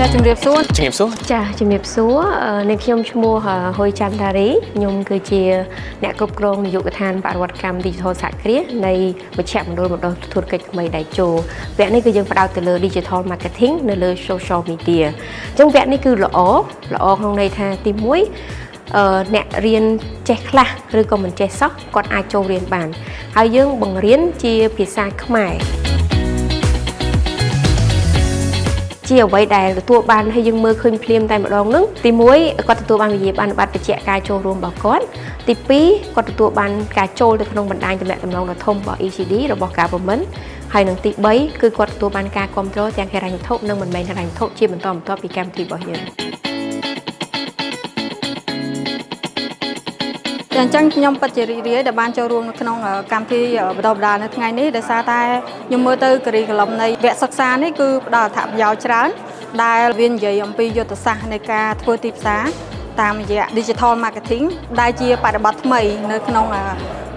ជំរាបសួរជំរាបសួរចាជំរាបសួរអ្នកខ្ញុំឈ្មោះហ៊ុយច័ន្ទតារីខ្ញុំគឺជាអ្នកគ្រប់គ្រងនាយកដ្ឋានបរិវត្តកម្ម Digital សហគ្រាសនៃមជ្ឈមណ្ឌលធុរកិច្ចថ្មីដៃជោវគ្គនេះគឺយើងផ្ដោតទៅលើ Digital Marketing នៅលើ Social Media អញ្ចឹងវគ្គនេះគឺល្អក្នុងន័យថាទី1អ្នករៀនចេះខ្លះឬក៏មិនចេះសោះគាត់អាចចូលរៀនបានហើយយើងបង្រៀនជាភាសាខ្មែរជាអ្វីដែលទទួលបានហើយយើងមើលឃើញភ្លាមតែម្ដងហ្នឹងទី1គាត់ទទួលបានវិញ្ញាបនបត្របញ្ជាក់ការចូលរួមរបស់គាត់ទី2គាត់ទទួលបានការចូលទៅក្នុងបណ្ដាញទំនាក់ទំនងដ៏ធំរបស់ ECD របស់ Government ហើយនឹងទី3គឺគាត់ទទួលបានការគ្រប់គ្រងទាំងហិរញ្ញវត្ថុនិងមិនមែនហិរញ្ញវត្ថុជាបន្តបន្ទាប់ពីកម្មវិធីរបស់យើងអញ្ចឹងខ្ញុំពិតជារីករាយដែលបានចូលរួមនៅក្នុងកម្មវិធីបណ្ដុះបណ្ដាលនៅថ្ងៃនេះដោយសារតែខ្ញុំមើលទៅការីក្លឹមនៃវគ្គសិក្សានេះគឺផ្ដល់អត្ថប្រយោជន៍ច្រើនដែលវានិយាយអំពីយុទ្ធសាស្ត្រនៃការធ្វើទីផ្សារតាមរយៈ Digital Marketing ដែលជាបរិបទថ្មីនៅក្នុង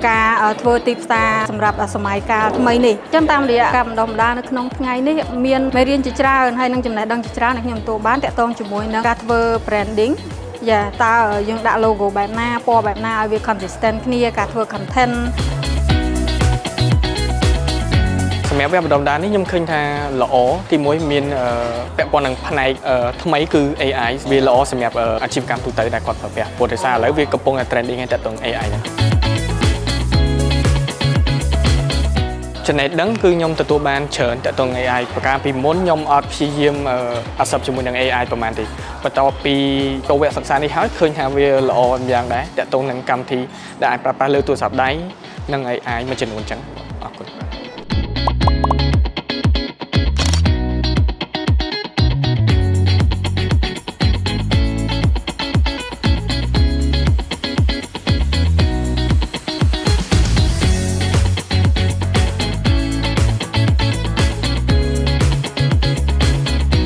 ការធ្វើទីផ្សារសម្រាប់សម័យកាលថ្មីនេះអញ្ចឹងតាមរយៈការបណ្ដុះបណ្ដាលនៅក្នុងថ្ងៃនេះមានមេរៀនជាច្រើនហើយនឹងចំណេះដឹងជាច្រើនដែលខ្ញុំទទួលបានតាក់ទងជាមួយនឹងការធ្វើ brandingតើយើងដាក់ logo បែបណាពណ៌បែបណាឲ្យវា consistent គ្នាការធ្វើ content សម្រាប់វគ្គបណ្ដុះបណ្ដាលនេះខ្ញុំឃើញថាល្អទី1មានពាក់ព័ន្ធនឹងផ្នែកថ្មីគឺ AI វាល្អសម្រាប់អាជីវកម្មទូទៅដែលគាត់ប្រើប្រាស់ព្រោះដោយសារឥឡូវវាកំពុងតែ trending ហើយតាក់ទង AI ហ្នឹងចំណេះដឹងគឺខ្ញុំទទួលបានច្រើនតាក់ទង AI ប្រការពីមុនខ្ញុំអត់ព្យាយាមអត់សឹបជាមួយនឹង AI ប្រហែលទេបន្ទាប់ពីចូលវគ្គសិក្សានេះហើយឃើញថាវាល្អយ៉ាងដែរតាក់ទងនឹងកម្មវិធីដែលអាចប្រើប្រាស់លើទូរស័ព្ទដៃនិង AI មួយចំនួនចឹង